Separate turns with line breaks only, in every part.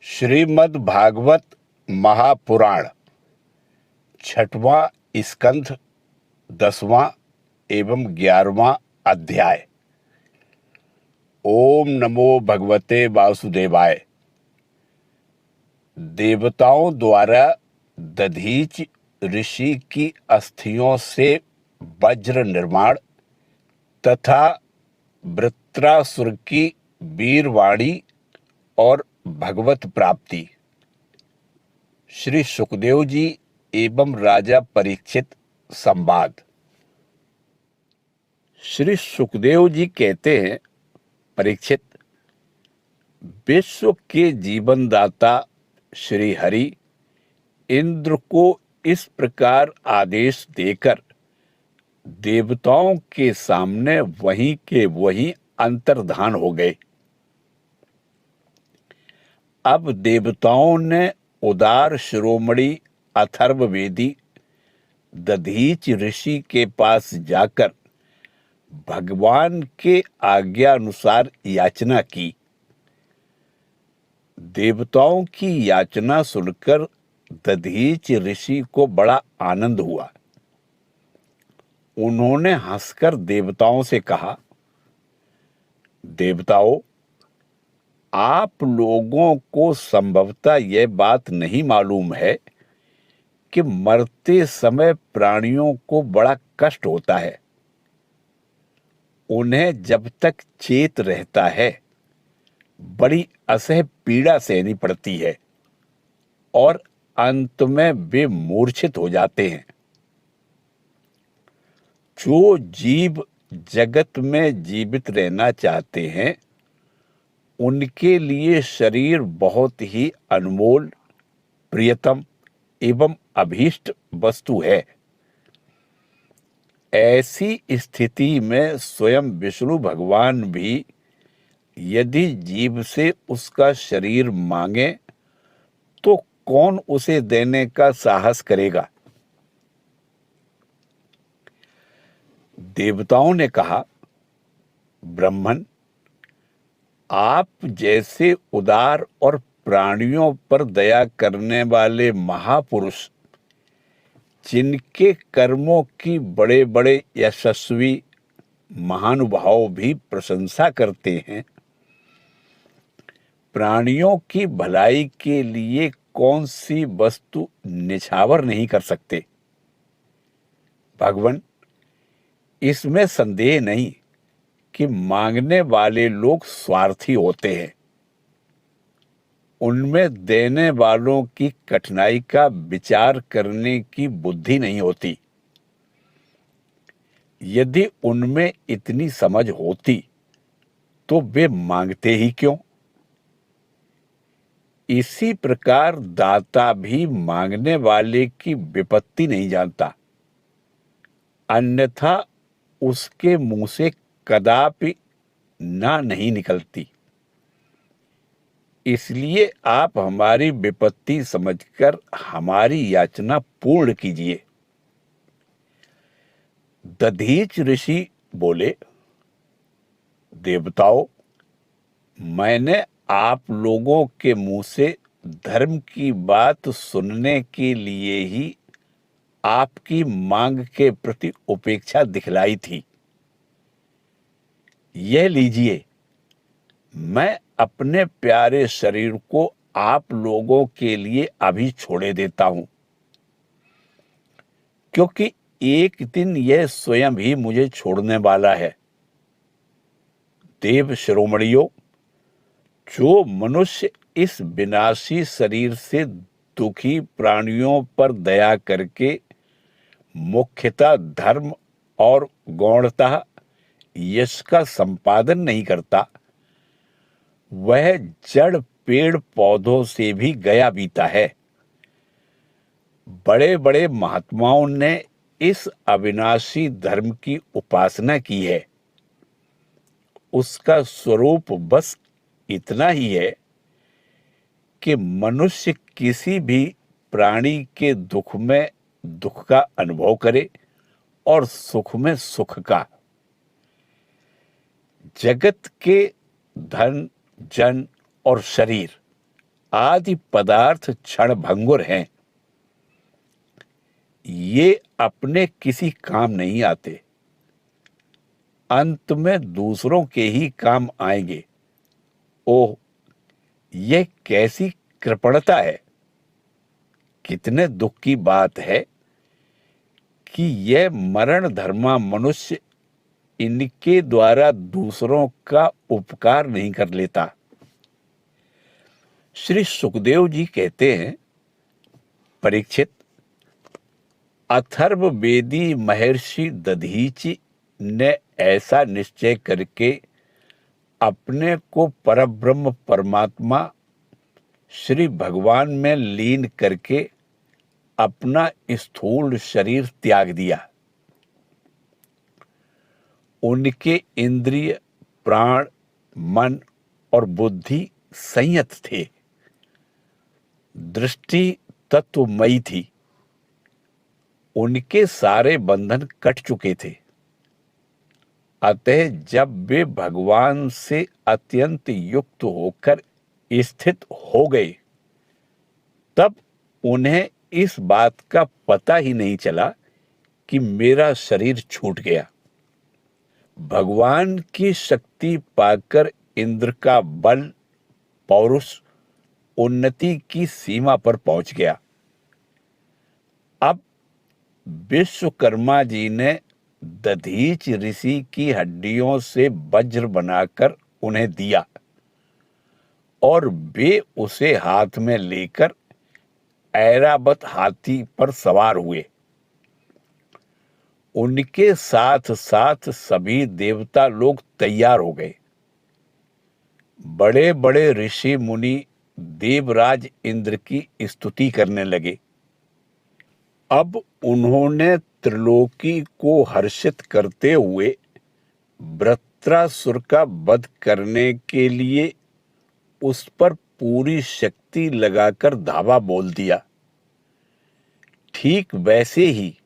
श्रीमद् भागवत महापुराण छठवां स्कंध 10वां एवं 11वां अध्याय। ओम नमो भगवते वासुदेवाय। देवताओं द्वारा दधीच ऋषि की अस्थियों से वज्र निर्माण तथा वृत्रासुर की वीरवाणी और भगवत प्राप्ति। श्री सुखदेव जी एवं राजा परीक्षित संवाद। श्री सुखदेव जी कहते हैं, परीक्षित, विश्व के जीवनदाता श्री हरि इंद्र को इस प्रकार आदेश देकर देवताओं के सामने वहीं के वहीं अंतर्धान हो गए। अब देवताओं ने उदार शिरोमणि अथर्ववेदी दधीच ऋषि के पास जाकर भगवान के आज्ञा अनुसार याचना की। देवताओं की याचना सुनकर दधीच ऋषि को बड़ा आनंद हुआ। उन्होंने हंसकर देवताओं से कहा, देवताओं, आप लोगों को संभवतः यह बात नहीं मालूम है कि मरते समय प्राणियों को बड़ा कष्ट होता है। उन्हें जब तक चेत रहता है बड़ी असह्य पीड़ा सहनी पड़ती है और अंत में वे मूर्छित हो जाते हैं। जो जीव जगत में जीवित रहना चाहते हैं उनके लिए शरीर बहुत ही अनमोल, प्रियतम एवं अभीष्ट वस्तु है। ऐसी स्थिति में स्वयं विष्णु भगवान भी यदि जीव से उसका शरीर मांगे तो कौन उसे देने का साहस करेगा। देवताओं ने कहा, ब्रह्मन, आप जैसे उदार और प्राणियों पर दया करने वाले महापुरुष, जिनके कर्मों की बड़े बड़े यशस्वी महानुभाव भी प्रशंसा करते हैं, प्राणियों की भलाई के लिए कौन सी वस्तु निछावर नहीं कर सकते। भगवान, इसमें संदेह नहीं कि मांगने वाले लोग स्वार्थी होते हैं। उनमें देने वालों की कठिनाई का विचार करने की बुद्धि नहीं होती। यदि उनमें इतनी समझ होती तो वे मांगते ही क्यों। इसी प्रकार दाता भी मांगने वाले की विपत्ति नहीं जानता, अन्यथा उसके मुंह से कदापि ना नहीं निकलती। इसलिए आप हमारी विपत्ति समझकर हमारी याचना पूर्ण कीजिए। दधीच ऋषि बोले, देवताओं, मैंने आप लोगों के मुंह से धर्म की बात सुनने के लिए ही आपकी मांग के प्रति उपेक्षा दिखलाई थी। यह लीजिए, मैं अपने प्यारे शरीर को आप लोगों के लिए अभी छोड़े देता हूं, क्योंकि एक दिन यह स्वयं ही मुझे छोड़ने वाला है। देव शिरोमणियों, जो मनुष्य इस विनाशी शरीर से दुखी प्राणियों पर दया करके मुख्यतः धर्म और गौणतः यश का संपादन नहीं करता, वह जड़ पेड़ पौधों से भी गया बीता है। बड़े बड़े महात्माओं ने इस अविनाशी धर्म की उपासना की है। उसका स्वरूप बस इतना ही है कि मनुष्य किसी भी प्राणी के दुख में दुख का अनुभव करे और सुख में सुख का। जगत के धन, जन और शरीर आदि पदार्थ क्षणभंगुर हैं। ये अपने किसी काम नहीं आते, अंत में दूसरों के ही काम आएंगे। ओह, यह कैसी कृपणता है! कितने दुख की बात है कि यह मरण धर्मा मनुष्य इनके द्वारा दूसरों का उपकार नहीं कर लेता। श्री सुखदेव जी कहते हैं, परीक्षित, अथर्ववेदी महर्षि दधीचि ने ऐसा निश्चय करके अपने को परब्रह्म परमात्मा श्री भगवान में लीन करके अपना स्थूल शरीर त्याग दिया। उनके इंद्रिय, प्राण, मन और बुद्धि संयत थे, दृष्टि तत्वमयी थी, उनके सारे बंधन कट चुके थे। अतः जब वे भगवान से अत्यंत युक्त होकर स्थित हो गए, तब उन्हें इस बात का पता ही नहीं चला कि मेरा शरीर छूट गया। भगवान की शक्ति पाकर इंद्र का बल, पौरुष उन्नति की सीमा पर पहुंच गया। अब विश्वकर्मा जी ने दधीच ऋषि की हड्डियों से वज्र बनाकर उन्हें दिया और वे उसे हाथ में लेकर ऐरावत हाथी पर सवार हुए। उनके साथ साथ सभी देवता लोग तैयार हो गए। बड़े बड़े ऋषि मुनि देवराज इंद्र की स्तुति करने लगे। अब उन्होंने त्रिलोकी को हर्षित करते हुए वृत्रासुर का वध करने के लिए उस पर पूरी शक्ति लगाकर धावा बोल दिया। ठीक वैसे ही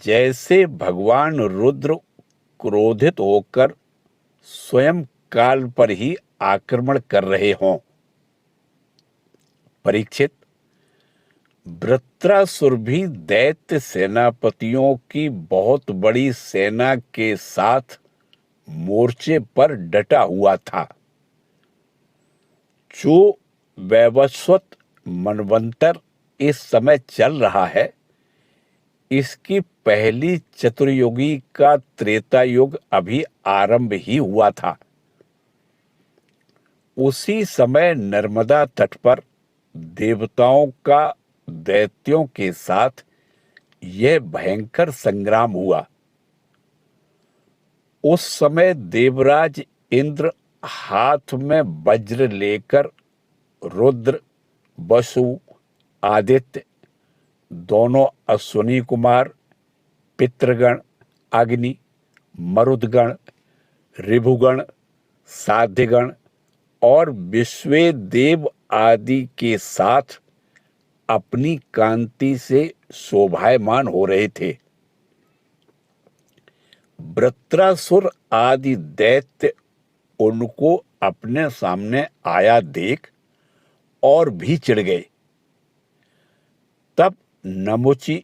जैसे भगवान रुद्र क्रोधित होकर स्वयं काल पर ही आक्रमण कर रहे हों। परीक्षित, वृत्रासुर भी दैत्य सेनापतियों की बहुत बड़ी सेना के साथ मोर्चे पर डटा हुआ था। जो वैवस्वत मनवंतर इस समय चल रहा है, इसकी पहली चतुर्युगी का त्रेता युग अभी आरंभ ही हुआ था। उसी समय नर्मदा तट पर देवताओं का दैत्यों के साथ यह भयंकर संग्राम हुआ। उस समय देवराज इंद्र हाथ में वज्र लेकर रुद्र, वसु, आदित्य, दोनों अश्विनी कुमार, पितृगण, अग्नि, मरुदगण, ऋभुगण, साध्यगण और विश्वे देव आदि के साथ अपनी कांति से शोभायमान हो रहे थे। वृत्रासुर आदि दैत्य उनको अपने सामने आया देख और भी चिढ़ गए। तब नमुचि,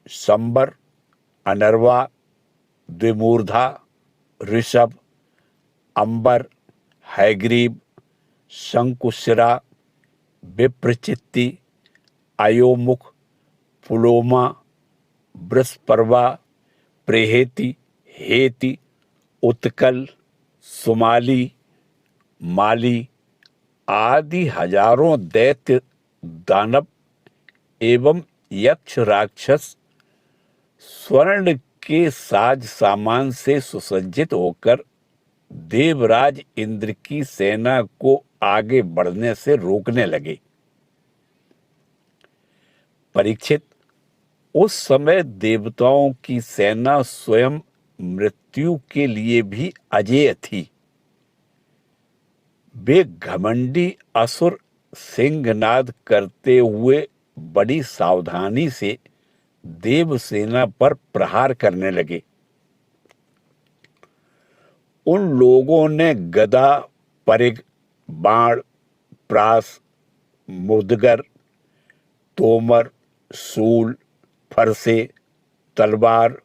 संबर, अनर्वा, द्विमूर्धा, ऋषभ, अंबर, हैग्रीव, शंकुशिरा, विप्रचित्ति, अयोमुख, पुलोमा, बृहस्पर्वा, प्रेहेति, हेति, उत्कल, सुमाली, माली आदि हजारों दैत्य, दानव एवं यक्ष राक्षस स्वर्ण के साज सामान से सुसज्जित होकर देवराज इंद्र की सेना को आगे बढ़ने से रोकने लगे। परीक्षित, उस समय देवताओं की सेना स्वयं मृत्यु के लिए भी अजेय थी। वे घमंडी असुर सिंहनाद करते हुए बड़ी सावधानी से देवसेना पर प्रहार करने लगे। उन लोगों ने गदा, परिघ, बाण, प्रास, मुदगर, तोमर, सूल, फरसे, तलवार,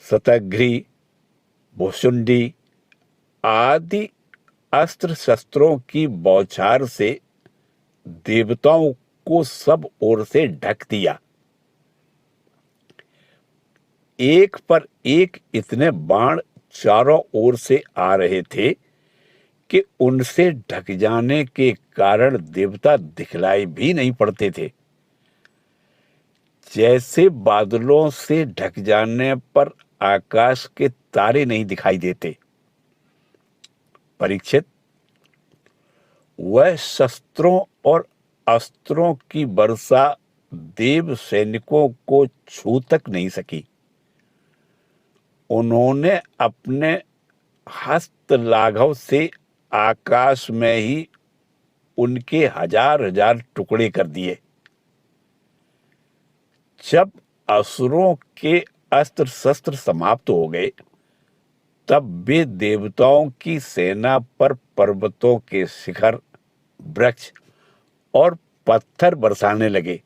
शतघ्नी, भुसुंडी आदि अस्त्र शस्त्रों की बौछार से देवताओं को सब ओर से ढक दिया। एक पर एक इतने बाण चारों ओर से आ रहे थे कि उनसे ढक जाने के कारण देवता दिखलाई भी नहीं पड़ते थे। जैसे बादलों से ढक जाने पर आकाश के तारे नहीं दिखाई देते। परीक्षित, वह शस्त्रों और अस्त्रों की वर्षा देव सैनिकों को छू तक नहीं सकी। उन्होंने अपने हस्त लाघव से आकाश में ही उनके हजार हजार टुकड़े कर दिए। जब असुरों के अस्त्र शस्त्र समाप्त हो गए, तब वे देवताओं की सेना पर पर्वतों के शिखर, वृक्ष और पत्थर बरसाने लगे,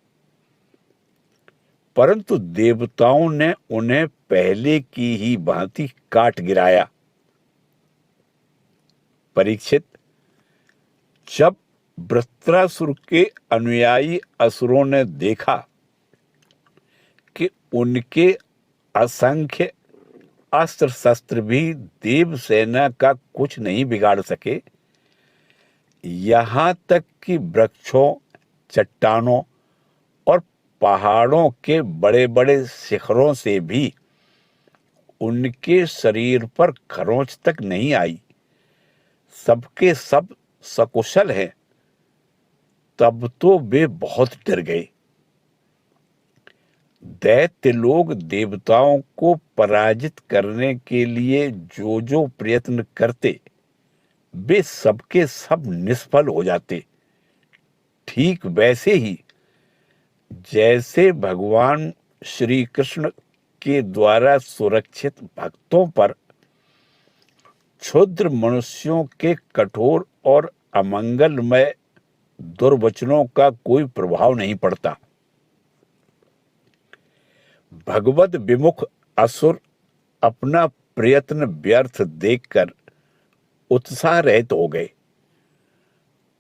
परंतु देवताओं ने उन्हें पहले की ही भांति काट गिराया। परीक्षित, जब वृत्रासुर के अनुयायी असुरों ने देखा कि उनके असंख्य अस्त्र शस्त्र भी देव सेना का कुछ नहीं बिगाड़ सके, यहां तक कि वृक्षों, चट्टानों और पहाड़ों के बड़े बड़े शिखरों से भी उनके शरीर पर खरोंच तक नहीं आई, सबके सब सकुशल हैं, तब तो वे बहुत डर गए। दैत्य लोग देवताओं को पराजित करने के लिए जो जो प्रयत्न करते, वे सबके सब निष्फल हो जाते। ठीक वैसे ही जैसे भगवान श्री कृष्ण के द्वारा सुरक्षित भक्तों पर क्षुद्र मनुष्यों के कठोर और अमंगलमय दुर्वचनों का कोई प्रभाव नहीं पड़ता। भगवद विमुख असुर अपना प्रयत्न व्यर्थ देखकर उत्साह रहित हो गए।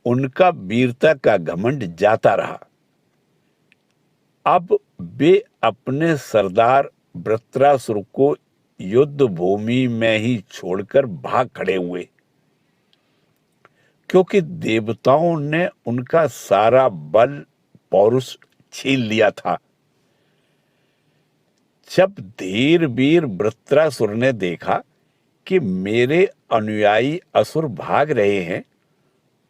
उनका वीरता का घमंड जाता रहा। अब वे अपने सरदार वृत्रासुर को युद्ध भूमि में ही छोड़कर भाग खड़े हुए, क्योंकि देवताओं ने उनका सारा बल पौरुष छीन लिया था। जब धीर वीर वृत्रासुर ने देखा कि मेरे अनुयायी असुर भाग रहे हैं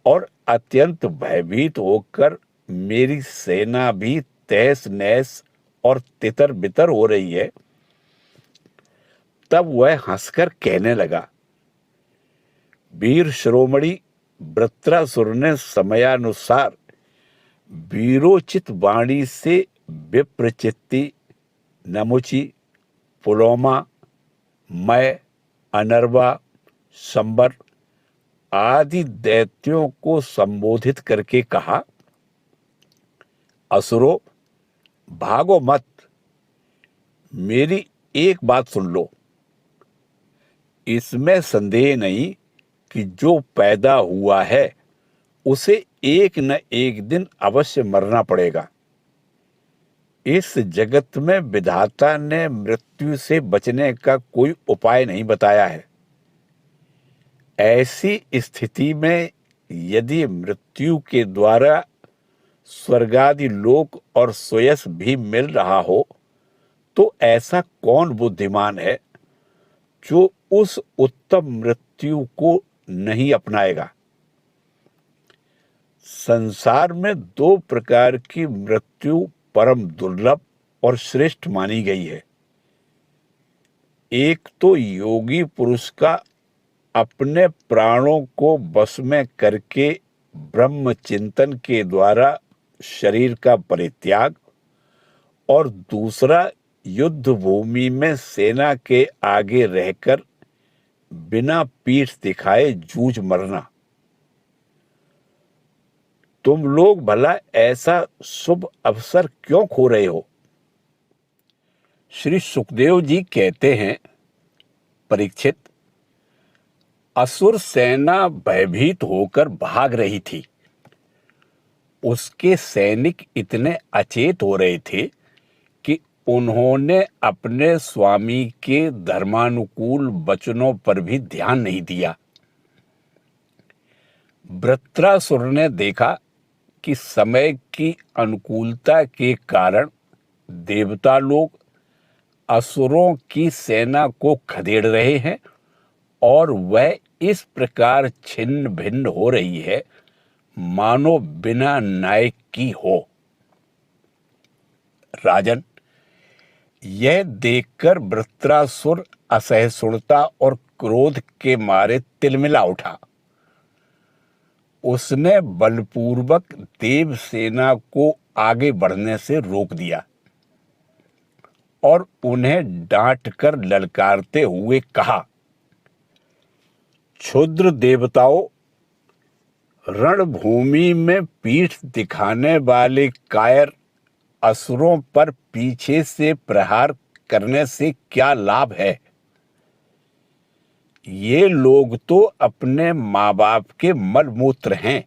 और अत्यंत भयभीत होकर मेरी सेना भी तहस नहस और तितर बितर हो रही है, तब वह हंसकर कहने लगा, वीर शिरोमणि वृत्रासुर ने समयानुसार वीरोचित वाणी से विप्रचित्ति, नमुचि, पुलोमा, मय, अनर्वा, संबर आदि दैत्यों को संबोधित करके कहा, असुरो, भागो मत, मेरी एक बात सुन लो। इसमें संदेह नहीं कि जो पैदा हुआ है उसे एक न एक दिन अवश्य मरना पड़ेगा। इस जगत में विधाता ने मृत्यु से बचने का कोई उपाय नहीं बताया है। ऐसी स्थिति में यदि मृत्यु के द्वारा स्वर्गादि लोक और सुयश भी मिल रहा हो, तो ऐसा कौन बुद्धिमान है जो उस उत्तम मृत्यु को नहीं अपनाएगा। संसार में दो प्रकार की मृत्यु परम दुर्लभ और श्रेष्ठ मानी गई है। एक तो योगी पुरुष का अपने प्राणों को वश में करके ब्रह्म चिंतन के द्वारा शरीर का परित्याग, और दूसरा युद्ध भूमि में सेना के आगे रहकर बिना पीठ दिखाए जूझ मरना। तुम लोग भला ऐसा शुभ अवसर क्यों खो रहे हो? श्री सुखदेव जी कहते हैं, परीक्षित, असुर सेना भयभीत होकर भाग रही थी। उसके सैनिक इतने अचेत हो रहे थे कि उन्होंने अपने स्वामी के धर्मानुकूल वचनों पर भी ध्यान नहीं दिया। वृत्रासुर ने देखा कि समय की अनुकूलता के कारण देवता लोग असुरों की सेना को खदेड़ रहे हैं और वह इस प्रकार छिन्न भिन्न हो रही है मानो बिना नायक की हो। राजन, यह देखकर वृत्रासुर असहिष्णुता और क्रोध के मारे तिलमिला उठा। उसने बलपूर्वक देव सेना को आगे बढ़ने से रोक दिया और उन्हें डांटकर ललकारते हुए कहा, क्षुद्र देवताओं, रणभूमि में पीठ दिखाने वाले कायर असुरों पर पीछे से प्रहार करने से क्या लाभ है? ये लोग तो अपने माँ बाप के मलमूत्र हैं,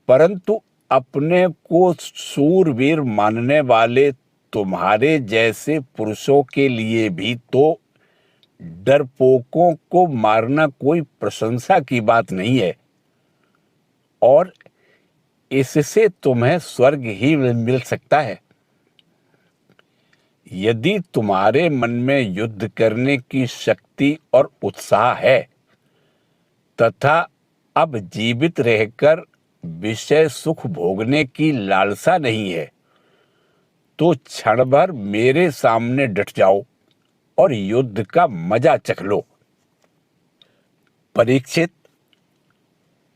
परंतु अपने को शूरवीर मानने वाले तुम्हारे जैसे पुरुषों के लिए भी तो डरपोकों को मारना कोई प्रशंसा की बात नहीं है, और इससे तुम्हें स्वर्ग ही मिल सकता है। यदि तुम्हारे मन में युद्ध करने की शक्ति और उत्साह है तथा अब जीवित रहकर विषय सुख भोगने की लालसा नहीं है, तो क्षण भर मेरे सामने डट जाओ और युद्ध का मजा चख लो। परीक्षित,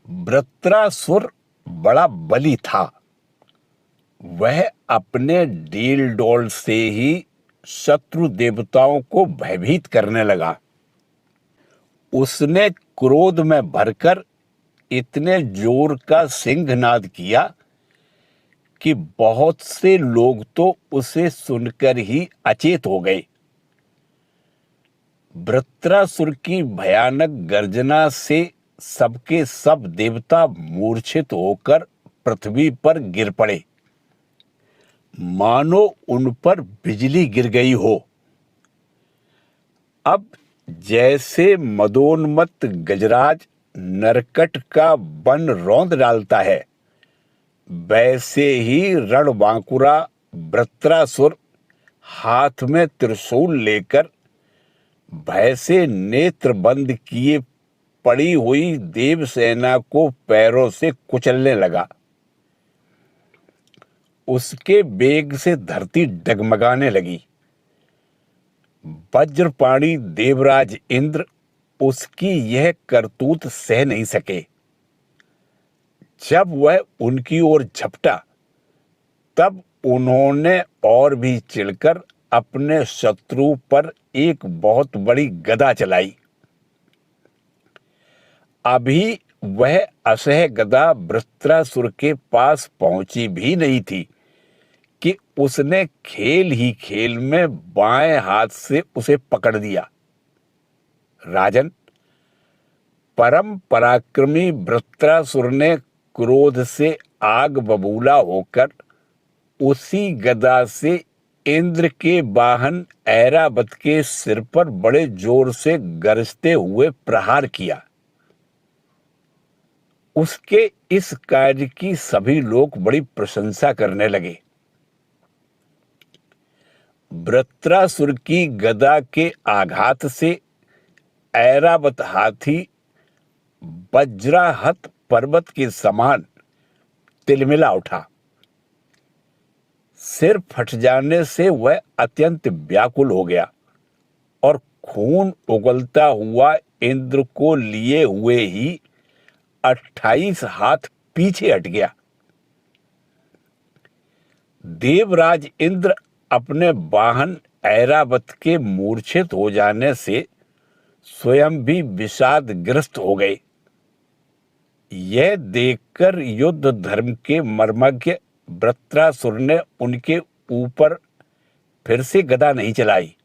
वृत्रासुर बड़ा बली था। वह अपने डील डोल से ही शत्रु देवताओं को भयभीत करने लगा। उसने क्रोध में भरकर इतने जोर का सिंहनाद किया कि बहुत से लोग तो उसे सुनकर ही अचेत हो गए। वृत्रासुर की भयानक गर्जना से सबके सब देवता मूर्छित होकर पृथ्वी पर गिर पड़े, मानो उन पर बिजली गिर गई हो। अब जैसे मदोन्मत्त गजराज नरकट का वन रौंद डालता है, वैसे ही रणबांकुरा वृत्रासुर हाथ में त्रिशूल लेकर भय से नेत्र बंद किए पड़ी हुई देवसेना को पैरों से कुचलने लगा। उसके वेग से धरती डगमगाने लगी। वज्रपाणी देवराज इंद्र उसकी यह करतूत सह नहीं सके। जब वह उनकी ओर झपटा, तब उन्होंने और भी चिढ़कर अपने शत्रु पर एक बहुत बड़ी गदा चलाई। अभी वह असह्य गदा वृत्रासुर के पास पहुंची भी नहीं थी कि उसने खेल ही खेल में बाएं हाथ से उसे पकड़ दिया। राजन, परम पराक्रमी वृत्रासुर ने क्रोध से आग बबूला होकर उसी गदा से इंद्र के वाहन ऐरावत के सिर पर बड़े जोर से गरजते हुए प्रहार किया। उसके इस कार्य की सभी लोग बड़ी प्रशंसा करने लगे। वृत्रासुर की गदा के आघात से ऐरावत हाथी वज्राहत पर्वत के समान तिलमिला उठा। सिर फट जाने से वह अत्यंत व्याकुल हो गया और खून उगलता हुआ इंद्र को लिए हुए ही 28 हाथ पीछे हट गया। देवराज इंद्र अपने वाहन ऐरावत के मूर्छित हो जाने से स्वयं भी विषादग्रस्त हो गए। यह देखकर युद्ध धर्म के मर्मज्ञ वृत्रासुर ने उनके ऊपर फिर से गदा नहीं चलाई।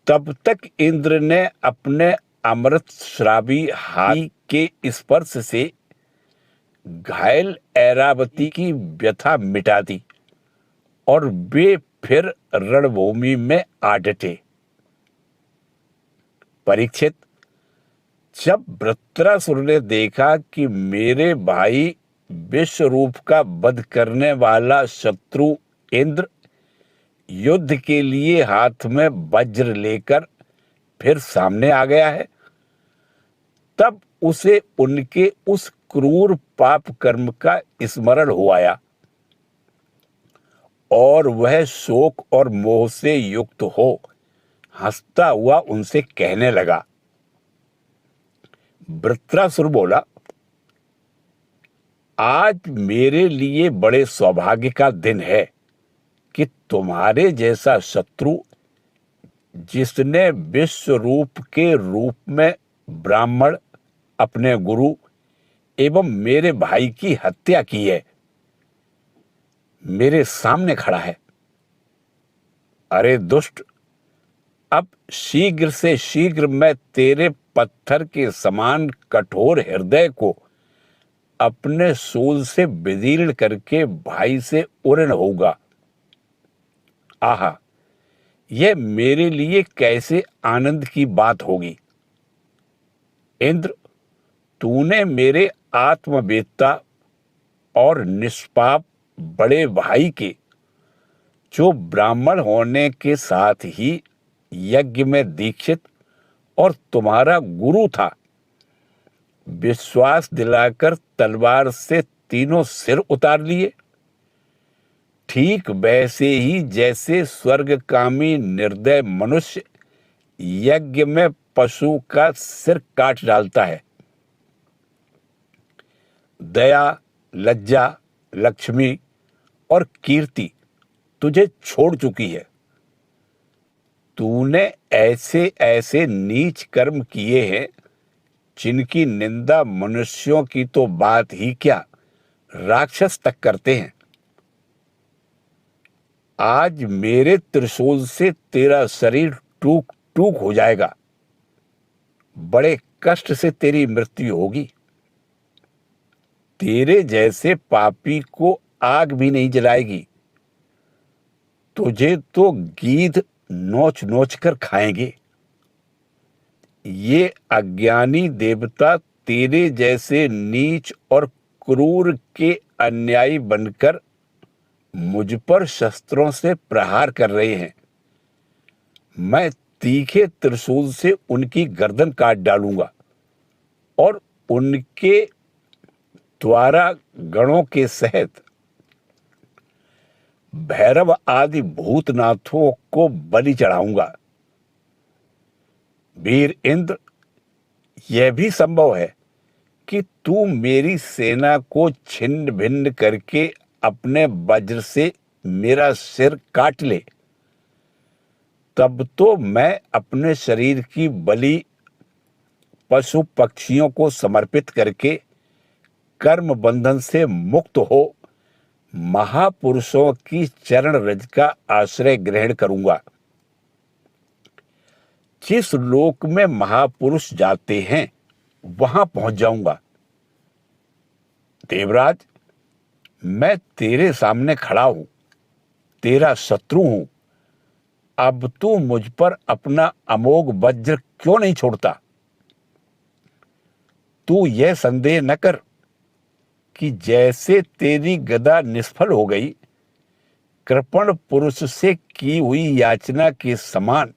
तब तक इंद्र ने अपने अमृत श्रावी हाथी के स्पर्श से घायल ऐरावती की व्यथा मिटा दी और वे फिर रणभूमि में आ डटे। परीक्षित, जब वृत्रासुर ने देखा कि मेरे भाई विश्वरूप का वध करने वाला शत्रु इंद्र युद्ध के लिए हाथ में वज्र लेकर फिर सामने आ गया है, तब उसे उनके उस क्रूर पाप कर्म का स्मरण हो आया और वह शोक और मोह से युक्त हो हंसता हुआ उनसे कहने लगा। वृत्रासुर बोला, आज मेरे लिए बड़े सौभाग्य का दिन है कि तुम्हारे जैसा शत्रु, जिसने विश्वरूप के रूप में ब्राह्मण, अपने गुरु एवं मेरे भाई की हत्या की है, मेरे सामने खड़ा है। अरे दुष्ट, अब शीघ्र से शीघ्र मैं तेरे पत्थर के समान कठोर हृदय को अपने शूल से विदीर्ण करके भाई से उऋण होगा। आहा, यह मेरे लिए कैसे आनंद की बात होगी। इंद्र, तूने मेरे आत्मवेत्ता और निष्पाप बड़े भाई के, जो ब्राह्मण होने के साथ ही यज्ञ में दीक्षित और तुम्हारा गुरु था, विश्वास दिलाकर तलवार से तीनों सिर उतार लिए। ठीक वैसे ही जैसे स्वर्गकामी निर्दय मनुष्य यज्ञ में पशु का सिर काट डालता है। दया, लज्जा, लक्ष्मी और कीर्ति तुझे छोड़ चुकी है। तूने ऐसे ऐसे नीच कर्म किए हैं जिनकी निंदा मनुष्यों की तो बात ही क्या, राक्षस तक करते हैं। आज मेरे त्रिशूल से तेरा शरीर टूक टूक हो जाएगा। बड़े कष्ट से तेरी मृत्यु होगी। तेरे जैसे पापी को आग भी नहीं जलाएगी। तुझे तो गीध नोच नोच कर खाएंगे। ये अज्ञानी देवता तेरे जैसे नीच और क्रूर के अन्यायी बनकर मुझ पर शस्त्रों से प्रहार कर रहे हैं। मैं तीखे त्रिशूल से उनकी गर्दन काट डालूंगा और उनके द्वारा गणों के सहित भैरव आदि भूतनाथों को बलि चढ़ाऊंगा। वीर इंद्र, यह भी संभव है कि तू मेरी सेना को छिन्न भिन्न करके अपने वज्र से मेरा सिर काट ले। तब तो मैं अपने शरीर की बलि पशु पक्षियों को समर्पित करके कर्म बंधन से मुक्त हो महापुरुषों की चरण रज का आश्रय ग्रहण करूंगा। जिस लोक में महापुरुष जाते हैं वहां पहुंच जाऊंगा। देवराज, मैं तेरे सामने खड़ा हूं, तेरा शत्रु हूं। अब तू मुझ पर अपना अमोघ वज्र क्यों नहीं छोड़ता? तू यह संदेह न कर कि जैसे तेरी गदा निष्फल हो गई, कृपण पुरुष से की हुई याचना के समान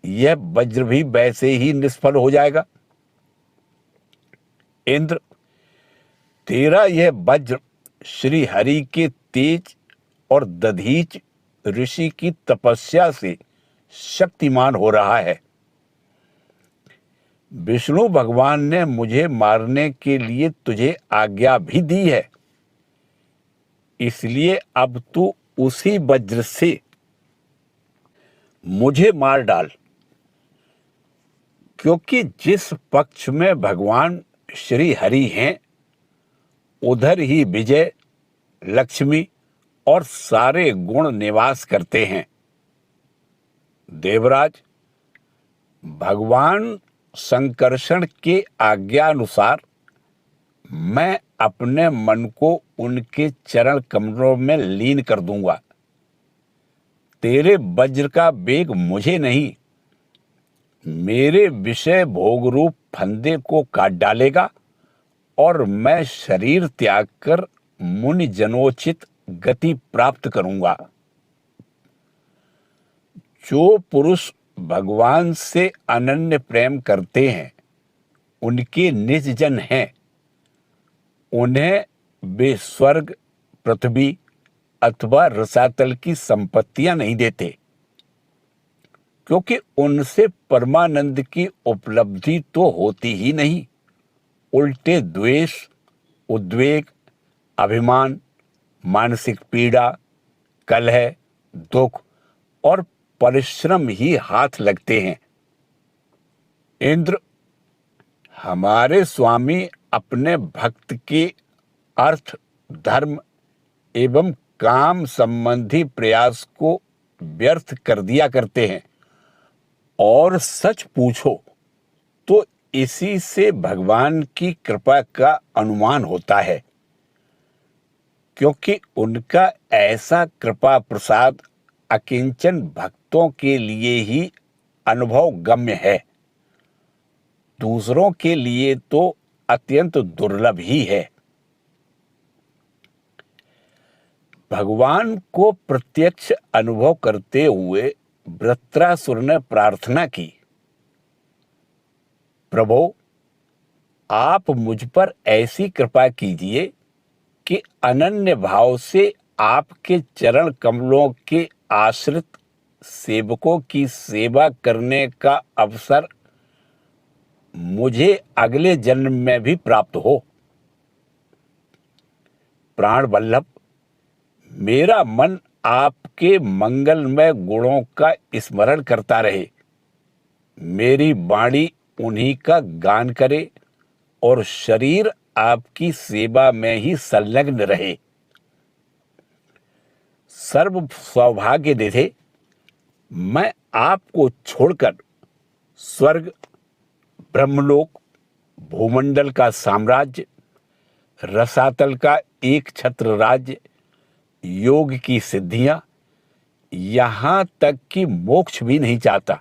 यह वज्र भी वैसे ही निष्फल हो जाएगा। इंद्र, तेरा यह वज्र श्री हरि के तेज और दधीच ऋषि की तपस्या से शक्तिमान हो रहा है। विष्णु भगवान ने मुझे मारने के लिए तुझे आज्ञा भी दी है। इसलिए अब तू उसी वज्र से मुझे मार डाल, क्योंकि जिस पक्ष में भगवान श्री हरि हैं, उधर ही विजय, लक्ष्मी और सारे गुण निवास करते हैं। देवराज, भगवान संकर्षण के आज्ञानुसार मैं अपने मन को उनके चरण कमलों में लीन कर दूंगा। तेरे वज्र का वेग मुझे नहीं, मेरे विषय भोग रूप फंदे को काट डालेगा और मैं शरीर त्याग कर मुनि जनोचित गति प्राप्त करूंगा। जो पुरुष भगवान से अनन्य प्रेम करते हैं, उनके निज जन हैं, उन्हें वे स्वर्ग, पृथ्वी अथवा रसातल की संपत्तियां नहीं देते, क्योंकि उनसे परमानंद की उपलब्धि तो होती ही नहीं, उल्टे द्वेष, उद्वेग, अभिमान, मानसिक पीड़ा, कलह, दुख और परिश्रम ही हाथ लगते हैं। इंद्र, हमारे स्वामी अपने भक्त के अर्थ, धर्म एवं काम संबंधी प्रयास को व्यर्थ कर दिया करते हैं, और सच पूछो तो इसी से भगवान की कृपा का अनुमान होता है, क्योंकि उनका ऐसा कृपा प्रसाद अकिंचन भक्तों के लिए ही अनुभव गम्य है, दूसरों के लिए तो अत्यंत दुर्लभ ही है। भगवान को प्रत्यक्ष अनुभव करते हुए वृत्रासुर ने प्रार्थना की, प्रभो, आप मुझ पर ऐसी कृपा कीजिए कि अनन्य भाव से आपके चरण कमलों के आश्रित सेवकों की सेवा करने का अवसर मुझे अगले जन्म में भी प्राप्त हो। प्राण वल्लभ, मेरा मन आपके मंगलमय गुणों का स्मरण करता रहे, मेरी वाणी उन्हीं का गान करे और शरीर आपकी सेवा में ही संलग्न रहे। सर्व सौभाग्य निधे, मैं आपको छोड़कर स्वर्ग, ब्रह्मलोक, भूमंडल का साम्राज्य, रसातल का एक छत्र राज्य, योग की सिद्धियां, यहां तक कि मोक्ष भी नहीं चाहता।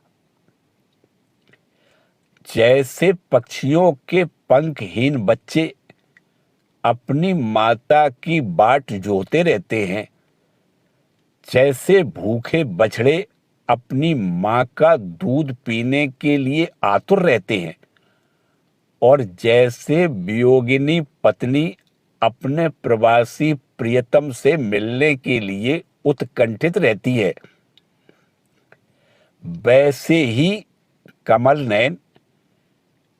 जैसे पक्षियों के पंखहीन बच्चे अपनी माता की बाट जोहते रहते हैं, जैसे भूखे बछड़े अपनी मां का दूध पीने के लिए आतुर रहते हैं, और जैसे वियोगिनी पत्नी अपने प्रवासी प्रियतम से मिलने के लिए उत्कंठित रहती है, वैसे ही कमल नयन,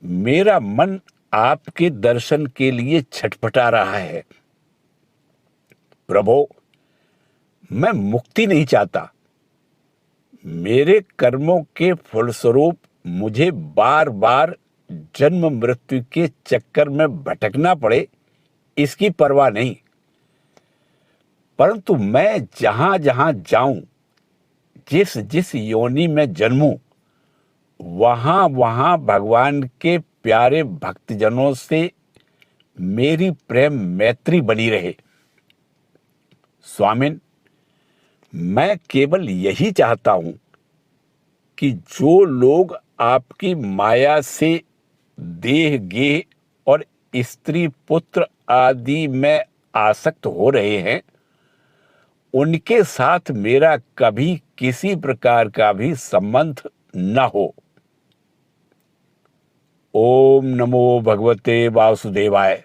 मेरा मन आपके दर्शन के लिए छटपटा रहा है। प्रभो, मैं मुक्ति नहीं चाहता, मेरे कर्मों के फलस्वरूप मुझे बार बार जन्म मृत्यु के चक्कर में भटकना पड़े, इसकी परवाह नहीं, परंतु मैं जहां जहां जाऊं, जिस जिस योनि में जन्मूं, वहां वहां भगवान के प्यारे भक्तजनों से मेरी प्रेम मैत्री बनी रहे। स्वामिन, मैं केवल यही चाहता हूं कि जो लोग आपकी माया से देह, गेह और स्त्री पुत्र आदि में आसक्त हो रहे हैं, उनके साथ मेरा कभी किसी प्रकार का भी संबंध न हो। ओम नमो भगवते वासुदेवाय।